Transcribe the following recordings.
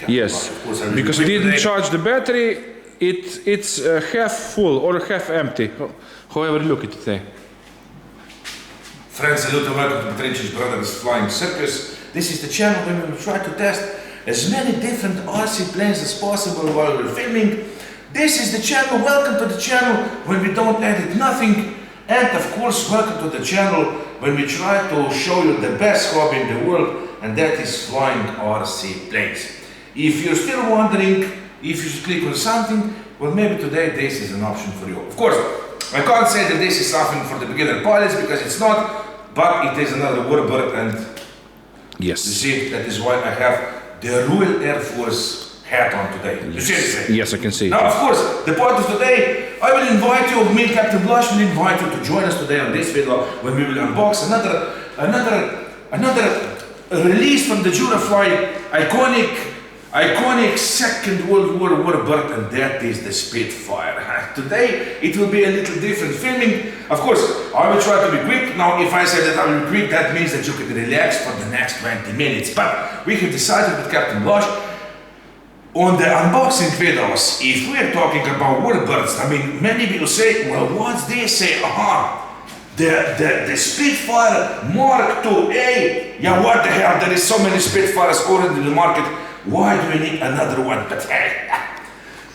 Yes, because it didn't charge the battery. It's half full or half empty, however you look at it today. Friends, hello and welcome to Petrincic Brothers Flying Circus. This is the channel where we will try to test as many different RC planes as possible while we're filming. This is the channel, welcome to the channel when we don't edit nothing. And of course, welcome to the channel when we try to show you the best hobby in the world, and that is flying RC planes. If you're still wondering if you should click on something, well, maybe today this is an option for you. Of course, I can't say that this is something for the beginner pilots because it's not, but it is another warbird, and yes, you see, that is why I have the Royal Air Force hat on today. You see this? Yes, I can see. Now, of course, the point of today, I will invite you, me, Captain Blush, will invite you to join us today on this video when we will unbox another release from the Durafly iconic Second World War warbird, and that is the Spitfire. Today it will be a little different filming. Of course, I will try to be quick. Now, if I say that I will be quick, that means that you can relax for the next 20 minutes. But we have decided with Captain Blush on the unboxing videos, if we are talking about warbirds, I mean, many people say, well, what's this? Say, the Spitfire Mk2a. Yeah, what the hell? There is so many Spitfires already in the market. Why do we need another one? But hey,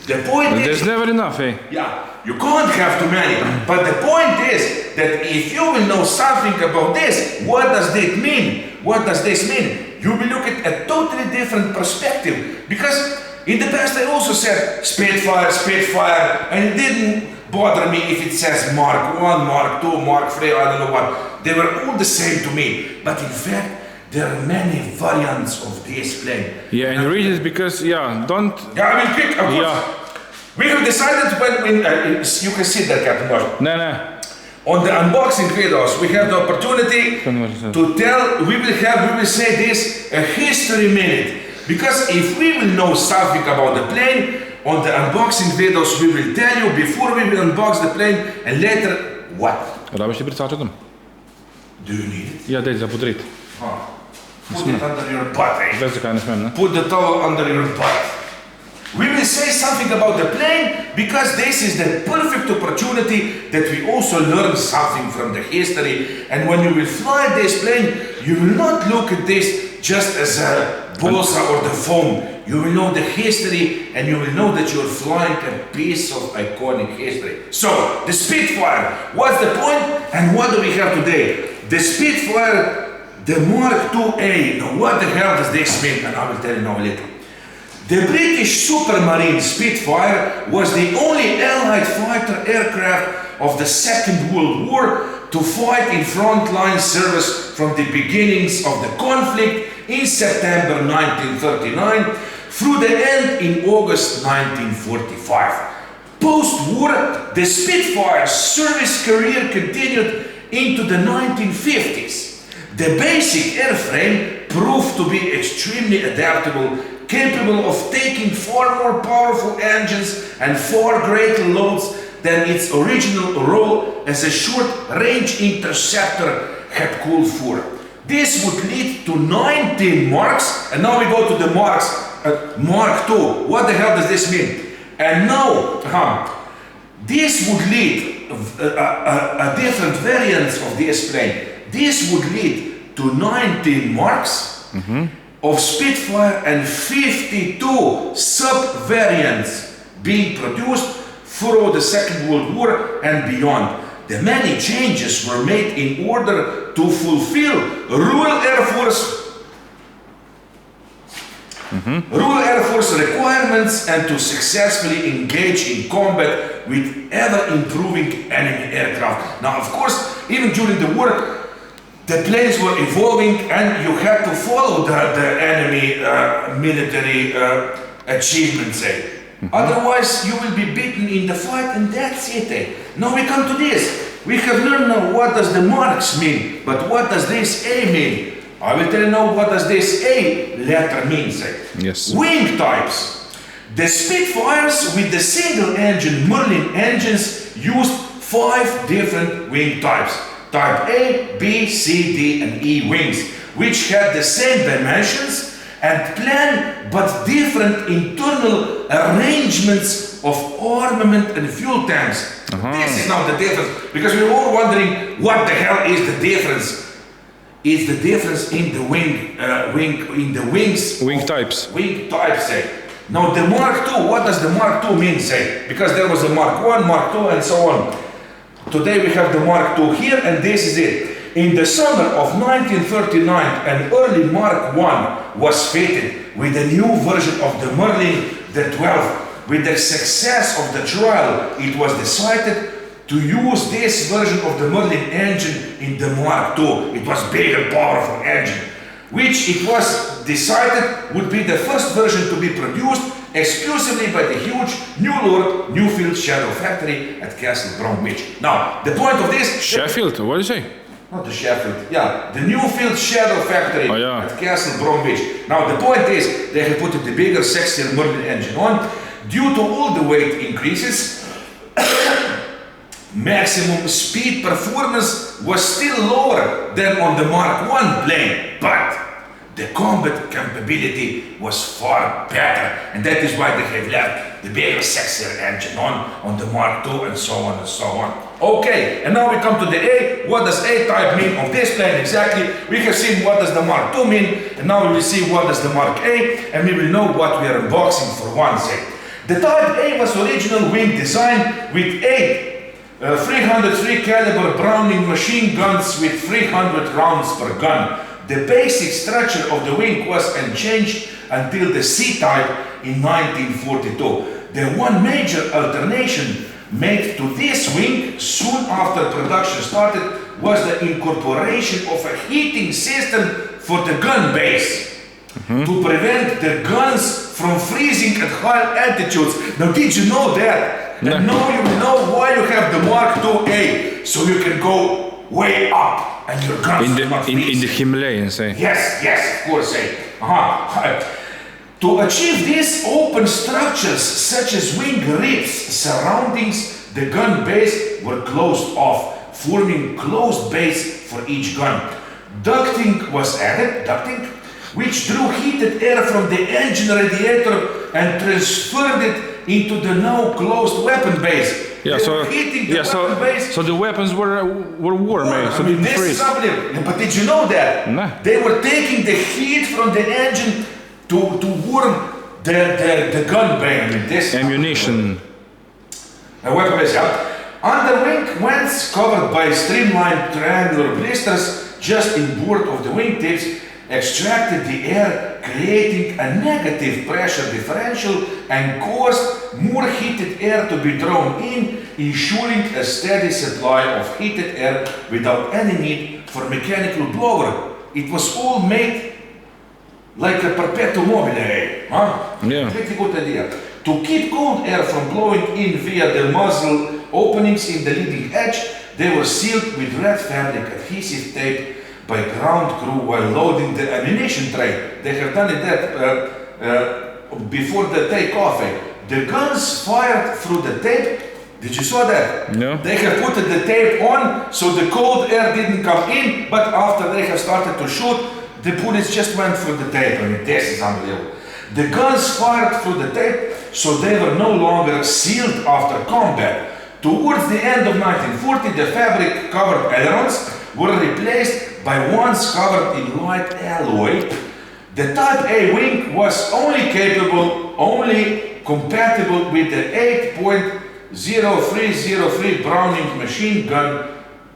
the point is, there's never enough, eh? Yeah, you can't have too many. But the point is that if you will know something about this, what does this mean? What does this mean? You will look at a totally different perspective. Because in the past I also said Spitfire, and it didn't bother me if it says Mark 1, Mark 2, Mark 3, I don't know what. They were all the same to me. But in fact, there are many variants of this plane. Yeah, and the reason is because, don't... Yeah, I mean, quick, of course. Yeah. We have decided when you can see that, Captain Blush. No. On the unboxing videos, we have the opportunity to tell, we will say this, a history minute. Because if we will know something about the plane, on the unboxing videos we will tell you before we will unbox the plane, and later, what? Do you need it? Yeah, deze put it. Put it under your butt, eh? That's the kind of man, Put the towel under your butt. We will say something about the plane because this is the perfect opportunity that we also learn something from the history. And when you will fly this plane, you will not look at this just as a balsa or the foam. You will know the history, and you will know that you're flying a piece of iconic history. So, the Spitfire, what's the point and what do we have today? The Spitfire, the Mk2a. Now, what the hell does this mean? And I will tell you now later. The British Supermarine Spitfire was the only Allied fighter aircraft of the Second World War to fight in frontline service from the beginnings of the conflict in September 1939 through the end in August 1945. Post-war, the Spitfire's service career continued into the 1950s. The basic airframe proved to be extremely adaptable, capable of taking far more powerful engines and far greater loads than its original role as a short-range interceptor had called for. This would lead to 19 marks, and now we go to the marks, Mark 2. What the hell does this mean? And now, this would lead a different variants of this plane. This would lead to 19 marks of Spitfire and 52 sub-variants being produced through the Second World War and beyond. The many changes were made in order to fulfill Royal Air Force requirements and to successfully engage in combat with ever-improving enemy aircraft. Now, of course, even during the war, the planes were evolving, and you had to follow the enemy military achievements. Otherwise, you will be beaten in the fight, and that's it. Now we come to this. We have learned now what does the marks mean, but what does this A mean? I will tell you now what does this A letter mean. Yes. Wing types. The Spitfires with the single-engine Merlin engines used 5 different wing types. Type A, B, C, D, and E wings, which had the same dimensions and plan, but different internal arrangements of armament and fuel tanks. This is now the difference, because we're all wondering what the hell is the difference. It's the difference in the wings. Wing types. Wing types, say. Now the Mark II, what does the Mark II mean, say? Because there was a Mark I, Mark II, and so on. Today we have the Mark II here, and this is it. In the summer of 1939, an early Mark I was fitted with a new version of the Merlin, the 12. With the success of the trial, it was decided to use this version of the Merlin engine in the Mark II. It was big and powerful engine, which it was decided would be the first version to be produced exclusively by the huge New Lord Newfield Shadow factory at Castle Bromwich. Now, the point of this... Sheffield, what do you say? Not the Sheffield, yeah, the Newfield Shadow factory at Castle Bromwich. Now, the point is, they have put the bigger, sexier Merlin engine on. Due to all the weight increases, maximum speed performance was still lower than on the Mark I plane, but the combat capability was far better, and that is why they have left the bigger, sexier engine on the Mark II, and so on and so on. Okay, and now we come to the A. What does A-type mean on this plane exactly? We have seen what does the Mark II mean, and now we will see what does the Mark A, and we will know what we are unboxing for one sec. The Type A was original wing design with 8 303 caliber Browning machine guns with 300 rounds per gun. The basic structure of the wing was unchanged until the C-type in 1942. The one major alternation made to this wing soon after production started was the incorporation of a heating system for the gun base to prevent the guns from freezing at high altitudes. Now, did you know that? And now you know why you have the Mark II-A, so you can go way up and your guns in the Himalayas, eh? Yes, of course, eh? To achieve this, open structures such as wing ribs surroundings the gun base were closed off, forming closed base for each gun. Ducting was added, which drew heated air from the engine radiator and transferred it into the now closed weapon base. Yeah, so the weapons were warm, so they didn't freeze. But did you know that? Nah. They were taking the heat from the engine to warm the gun bay. I mean, this ammunition. A weapon base, yeah. Underwing vents covered by streamlined triangular blisters just inboard of the wingtips extracted the air, creating a negative pressure differential and caused more heated air to be drawn in, ensuring a steady supply of heated air without any need for mechanical blower. It was all made like a perpetuum mobile, Yeah. Pretty good idea. To keep cold air from blowing in via the muzzle openings in the leading edge, they were sealed with red fabric adhesive tape by ground crew while loading the ammunition tray. They have done it before the takeoff. The guns fired through the tape. Did you saw that? No. They have put the tape on so the cold air didn't come in, but after they have started to shoot, the bullets just went through the tape. I mean, this is unbelievable. The guns fired through the tape, so they were no longer sealed after combat. Towards the end of 1940, the fabric-covered ailerons were replaced by ones covered in light alloy. The Type A wing was only compatible with the 8.0303 Browning machine gun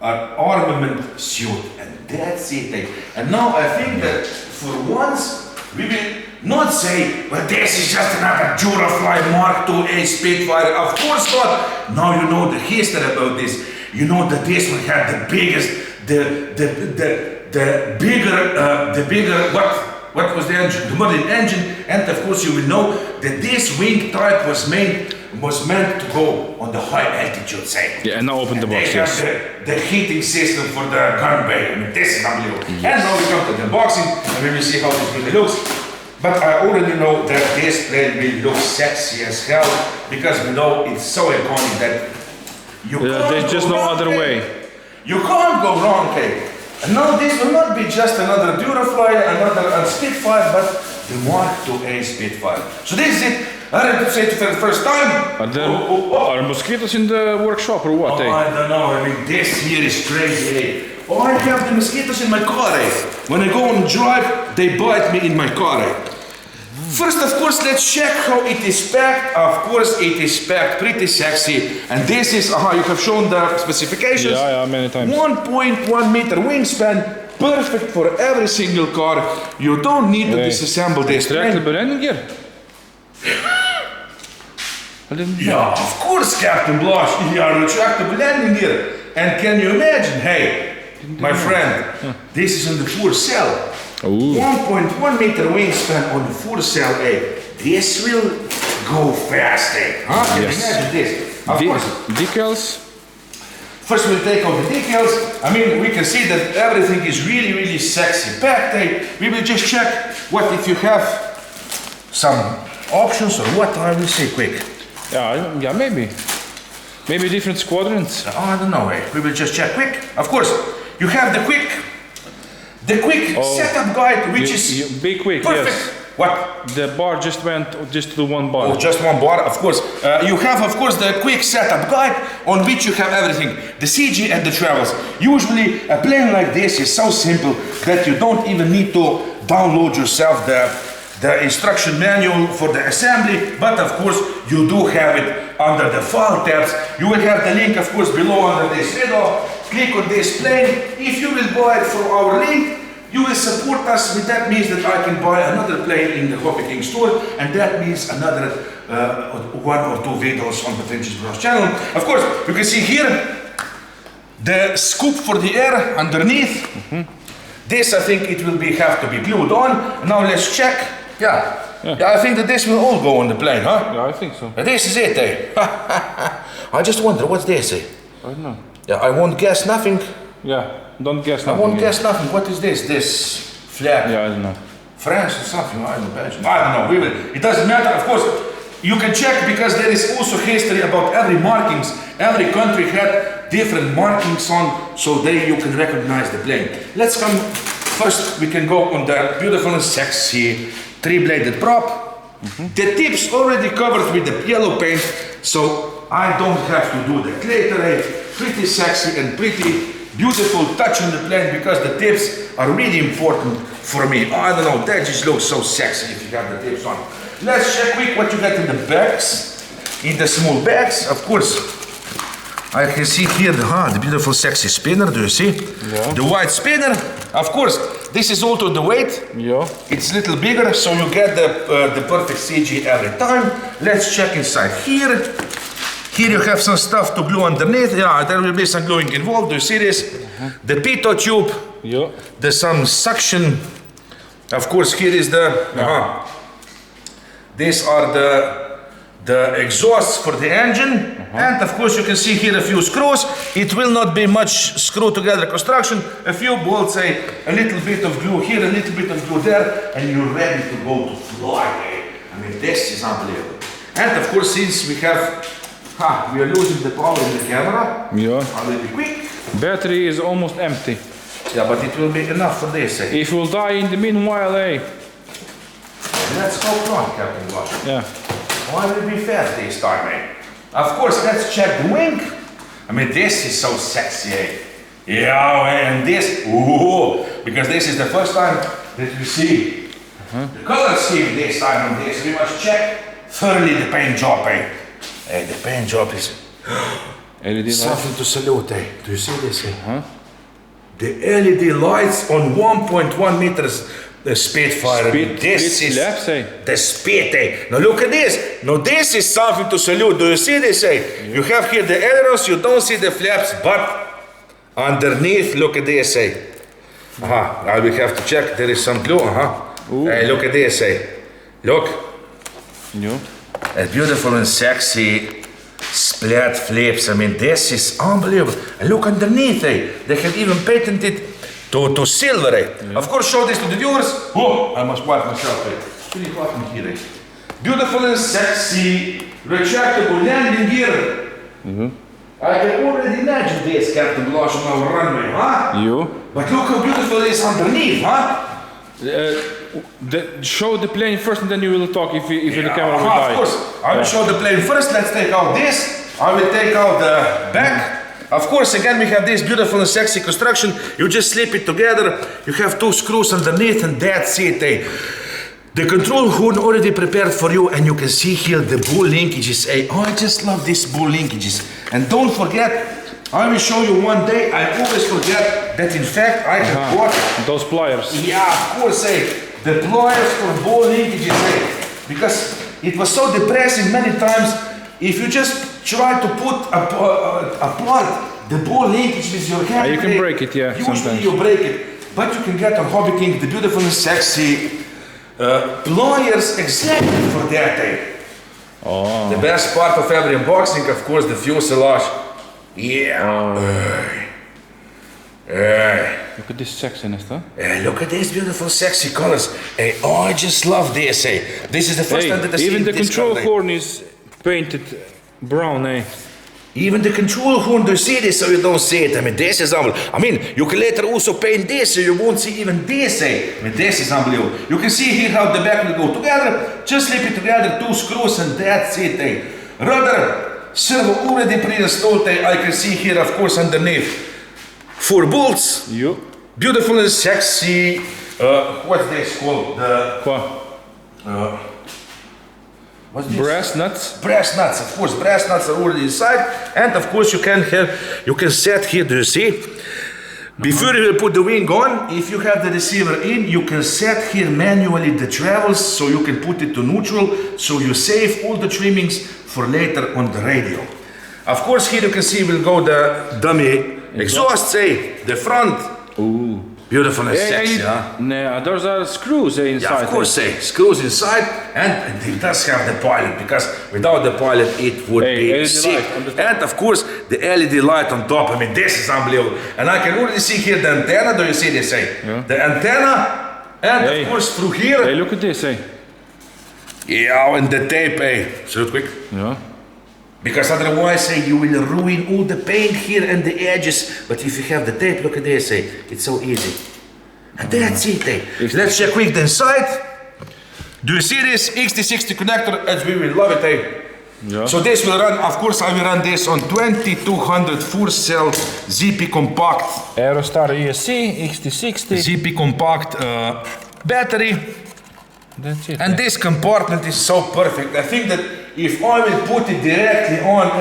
armament suit. And that's it. And now I think that for once we will not say, well, this is just another Durafly Mark II-A Spitfire. Of course not. Now you know the history about this. You know that this one had the biggest, the bigger, what was the engine? The Merlin engine. And of course you will know that this wing type was meant to go on the high altitude side. Yeah, and now open the box, they have the heating system for the gun bay. I mean, this is unbelievable. Yes. And now we come to the unboxing and we will see how this really looks. But I already know that this plane will look sexy as hell, because we know it's so iconic that you can't there's just no other way. You can't go wrong, okay? And now this will not be just another Durafly, another Spitfire, but the Mk2a Spitfire. So this is it. I had to say it for the first time. Are mosquitoes in the workshop or what? I don't know. I mean, this here is crazy. Oh, I have the mosquitoes in my car. When I go on drive, they bite me in my car. First, of course, let's check how it is packed. Of course, it is packed pretty sexy. And this is, you have shown the specifications. Yeah, many times. 1.1 meter wingspan. Perfect for every single car. You don't need to disassemble this plane. Retractable landing gear? Yeah, of course, Captain Blush. Yeah, retractable landing gear. And can you imagine? Hey, my friend, this is on the 4-cell. 1.1 meter wingspan on the 4-cell. Hey, this will go fast. Can you imagine this? Of course. Decals. First we'll take out the decals. I mean, we can see that everything is really, really sexy packed. We will just check what if you have some options or what. I will say quick. Yeah, maybe. Maybe different squadrons. I don't know. We will just check quick. Of course, you have the quick setup guide, which is be quick. perfect. Yes. What? The bar just went just to one bar. Oh, just one bar, of course. You have, of course, the quick setup guide on which you have everything. The CG and the travels. Usually, a plane like this is so simple that you don't even need to download yourself the instruction manual for the assembly, but of course, you do have it under the file tabs. You will have the link, of course, below under this video. Click on this plane. If you will buy it from our link, you will support us. That means that I can buy another plane in the Hobby King store, and that means another 1 or 2 videos on Petrincic channel. Of course, you can see here the scoop for the air underneath. This, I think, it will have to be glued on. Now let's check. Yeah, I think that this will all go on the plane, huh? Yeah, I think so. This is it, I just wonder, what's this, I don't know. Yeah, I won't guess nothing. Yeah, don't guess nothing. I won't guess nothing. What is this? This flag? Yeah, I don't know. France or something, I don't know. I don't know, we will. It doesn't matter, of course. You can check because there is also history about every markings. Every country had different markings on, so there you can recognize the plane. Let's come, first we can go on the beautiful and sexy 3-bladed prop. The tips already covered with the yellow paint, so I don't have to do that later. Pretty sexy and pretty beautiful touch on the plane because the tips are really important for me. I don't know, that just looks so sexy if you have the tips on. Let's check quick what you get in the bags. In the small bags, of course, I can see here the beautiful sexy spinner, do you see? Yeah. The white spinner, of course, this is also the weight. Yeah. It's a little bigger, so you get the perfect CG every time. Let's check inside here. Here you have some stuff to glue underneath. Yeah, there will be some gluing involved. Do you see this? The pitot tube. Yeah. There's some suction. Of course, here is the. These are the exhausts for the engine. And of course, you can see here a few screws. It will not be much screw together construction. A few bolts, a little bit of glue here, a little bit of glue there, and you're ready to go to fly. I mean, this is unbelievable. And of course, since we are losing the power in the camera. Yeah. I will be quick. Battery is almost empty. Yeah, but it will be enough for this. If we'll die in the meanwhile, Let's go on, Captain Blush. Yeah. Why will be fast this time, Of course, let's check the wing. I mean, this is so sexy, Yeah, and this, because this is the first time that we see the color scheme this time on this. We must check thoroughly the paint job, the paint job is LED something to salute, Do you see this, The LED lights on 1.1 meters Spitfire. This is the spit, Now look at this. Now this is something to salute. Do you see this, You have here the ailerons, you don't see the flaps, but underneath, look at this, Now we have to check. There is some glue, Hey, look at this, Look. Yeah. A beautiful and sexy splat flips. I mean, this is unbelievable. And look underneath, They have even patented to silver, Yeah. Of course, show this to the viewers. Oh, I must wipe myself, It's really hot in here, Beautiful and sexy retractable landing gear. I can already imagine this, Captain Blush, on our runway, You. But look how beautiful it is underneath, show the plane first and then you will talk if the camera will die. Of course, I will show the plane first. Let's take out this. I will take out the back. Of course, again, we have this beautiful and sexy construction. You just slip it together. You have 2 screws underneath and that's it. The control horn already prepared for you, and you can see here the ball linkages. Oh, I just love these ball linkages. And don't forget, I will show you one day. I always forget that in fact I have bought those pliers. Yeah, of course, the pliers for ball linkages, because it was so depressing many times. If you just try to put apart the ball linkage with your hand, you can break it, yeah. Usually sometimes you break it, but you can get on Hobby King the beautiful and sexy pliers exactly for that. The best part of every unboxing, of course, the fuselage. Yeah. Look at this sexiness, huh? Look at these beautiful, sexy colors. Oh, I just love this. This is the first time that I see even the this control color. horn is painted brown, Even the control horn, do you see this so you don't see it? I mean, this is unbelievable. I mean, you can later also paint this so you won't see even this. I mean, this is unbelievable. You can see here how the back will go together. Just slip it together, 2 screws, and that's it. Rudder, servo already pre-installed. I can see here, of course, underneath 4 bolts. Yep. Beautiful and sexy. What's this called? What's this? Brass nuts. Brass nuts, of course. Brass nuts are already inside, and of course you can set here. Do you see? Before you put the wing on, if you have the receiver in, you can set here manually the travels, so you can put it to neutral, so you save all the trimmings for later on the radio. Of course, here you can see will go the dummy exhaust, the front. Ooh. Beautiful and sexy, huh? Nah, those are screws inside. Yeah, of course, screws inside, and it does have the pilot, because without the pilot it would be sick. And of course, the LED light on top. I mean, this is unbelievable. And I can already see here the antenna. Do you see this? Yeah. The antenna, and of course through here. Hey, look at this, Yeah, and the tape, so quick. Yeah. Because otherwise, you will ruin all the paint here and the edges. But if you have the tape, look at this, it's so easy. And that's it, Let's check quick the inside. Do you see this XT60 connector? As we will love it, Yeah. So this will run, of course, I will run this on 2200 4-cell ZP compact. Aerostar ESC, XT60. ZP compact battery. That's it. And this compartment is so perfect. I think that if I will put it directly on,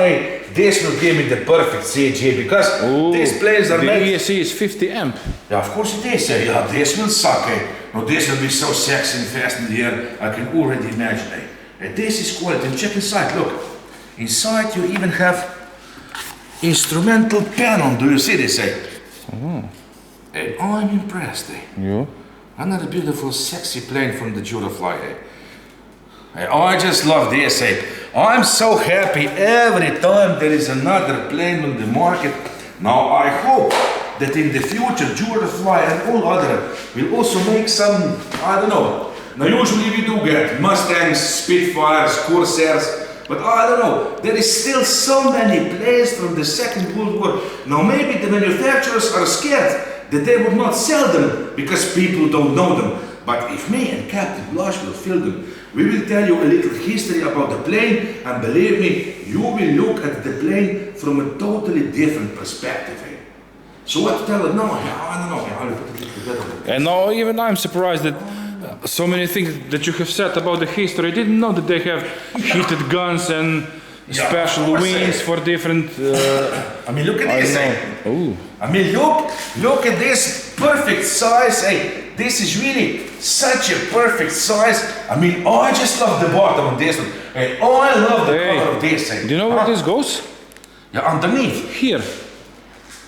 this will give me the perfect CG, because these planes are made. The ESC is 50 amp. Yeah, of course it is. Yeah, this will suck. No, this will be so sexy and fast in the air. I can already imagine. This is quality. And check inside. Look, inside you even have instrumental panel. Do you see this? I'm impressed. Yeah. Another beautiful, sexy plane from the Durafly. I just love this. I'm so happy every time there is another plane on the market. Now I hope that in the future Durafly and all other will also make some, I don't know. Now usually we do get Mustangs, Spitfires, Corsairs, but I don't know. There is still so many planes from the Second World War. Now maybe the manufacturers are scared that they would not sell them because people don't know them. But if me and Captain Blush will fill them, we will tell you a little history about the plane, and believe me, you will look at the plane from a totally different perspective. So what to tell it now? I don't know. I'll put it together. And now even I'm surprised that so many things that you have said about the history. I didn't know that they have heated guns and special wings for different. I mean, look at this. Oh. I mean, look at this perfect size. This is really such a perfect size. I mean, I just love the bottom of this one. I love the color of this. Do you know where this goes? Yeah, underneath. Here.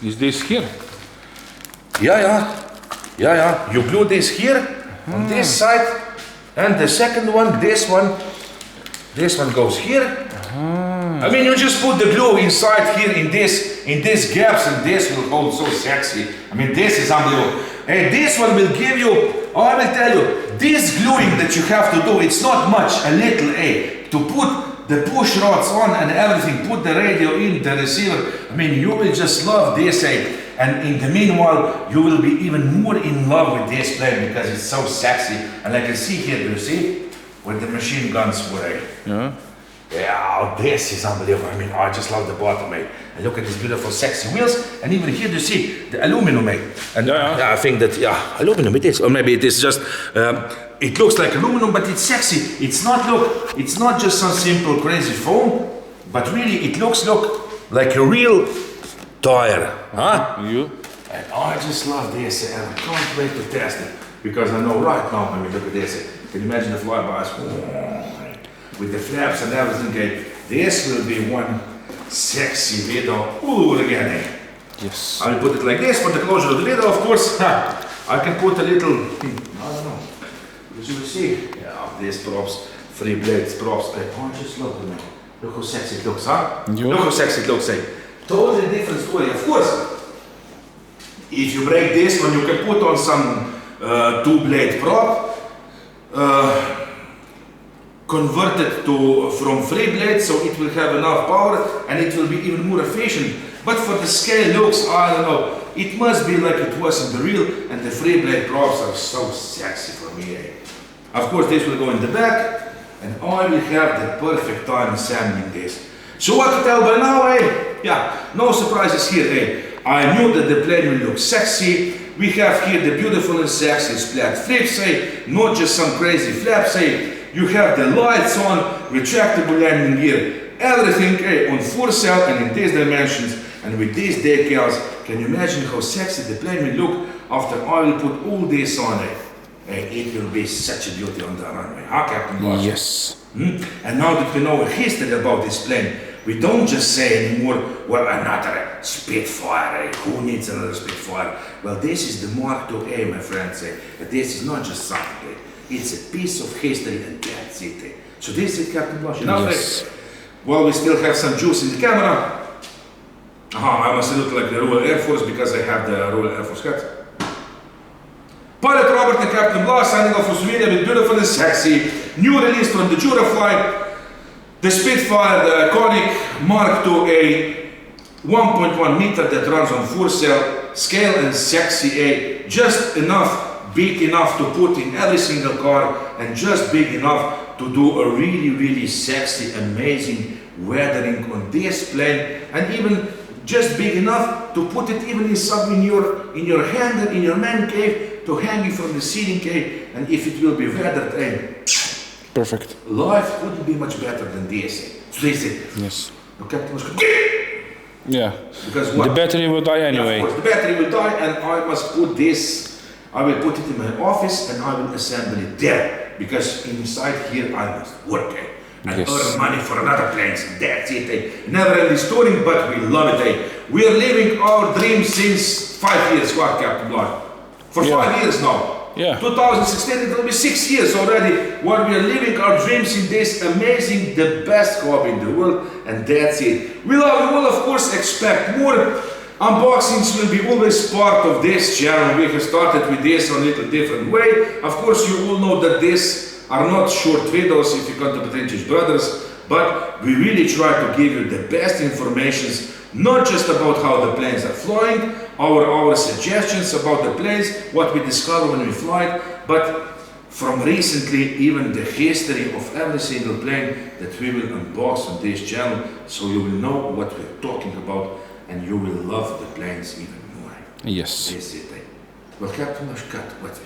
Is this here? Yeah. You glue this here on this side, and the second one, this one goes here. I mean, you just put the glue inside here in this gaps, and this will hold so sexy. I mean, this is unbelievable. This one will give you, I will tell you, this gluing that you have to do, it's not much, a little, to put the push rods on and everything, put the radio in, the receiver. I mean, you will just love this, And in the meanwhile, you will be even more in love with this plane because it's so sexy. And I can see here, do you see? Where the machine guns were. Yeah. Yeah, this is unbelievable. I mean, I just love the bottom, mate. And look at these beautiful, sexy wheels. And even here, you see the aluminum, mate. And yeah, I think that, yeah, aluminum it is. Or maybe it is just, it looks like aluminum, but it's sexy. It's not, look, it's not just some simple crazy foam, but really it looks, look, like a real tire. Huh? You? And I just love this. And I can't wait to test it. Because I know right now, I mean, look at this. Can you imagine the flybys? With the flaps and everything, okay, this will be one sexy video. Ooh, again. Yes. I'll put it like this for the closure of the video, of course. I can put a little, I don't know, as you will see, yeah, these props, 3 blades props. Oh, I just love them. Look how sexy it looks, huh? Yeah. Look how sexy it looks, eh? Totally different story, of course. If you break this one, you can put on some 2-blade prop. Convert it to from 3 blades, so it will have enough power and it will be even more efficient. But for the scale looks, I don't know, it must be like it was in the real, and the 3-blade props are so sexy for me. Eh? Of course, this will go in the back, and I will have the perfect time assembling this. So what to tell by now, eh? Yeah, no surprises here, eh? I knew that the plane will look sexy. We have here the beautiful and sexy splat flips, eh? Not just some crazy flaps, eh? You have the lights on, retractable landing gear, everything on 4 cell and in these dimensions and with these decals. Can you imagine how sexy the plane will look after I will put all this on it? It will be such a beauty on the runway, huh, Captain Boss? Yes. And now that we know a history about this plane, we don't just say anymore, well, another Spitfire, who needs another Spitfire? Well, this is the Mk2a, my friends. This is not just something. It's a piece of history and that's it. So this is Captain Blush. Yes. Well, we still have some juice in the camera. I must look like the Royal Air Force because I have the Royal Air Force hat. Pilot Robert and Captain Blush signing off for Sweden with beautiful and sexy new release from the Durafly, the Spitfire, the iconic Mk2a 1.1 meter that runs on 4 cell, scale and sexy, just enough, big enough to put in every single car and just big enough to do a really, really sexy, amazing weathering on this plane, and even just big enough to put it even in your hand, in your man cave, to hang it from the ceiling cave, and if it will be weathered, Perfect. life couldn't be much better than this. So this is Yes. the captain was Yeah. because what? The battery will die anyway. Yeah, of course, the battery will die, and I must put this. I will put it in my office and I will assemble it there, because inside here I must work and earn money for another planes. That's it. Never ending story, but we love it. We are living our dreams since 5 years, what, Captain Blood? For 5 years now. Yeah. 2016, it will be 6 years already where we are living our dreams in this amazing, the best hobby in the world, and that's it. We will of course expect more. Unboxings will be always part of this channel. We have started with this on a little different way. Of course, you all know that these are not short videos if you come to Petrincic brothers, but we really try to give you the best informations, not just about how the planes are flying, our suggestions about the planes, what we discover when we fly, but from recently even the history of every single plane that we will unbox on this channel, so you will know what we're talking about. And you will love the planes even more. Yes. This is it. Well, Captain, what's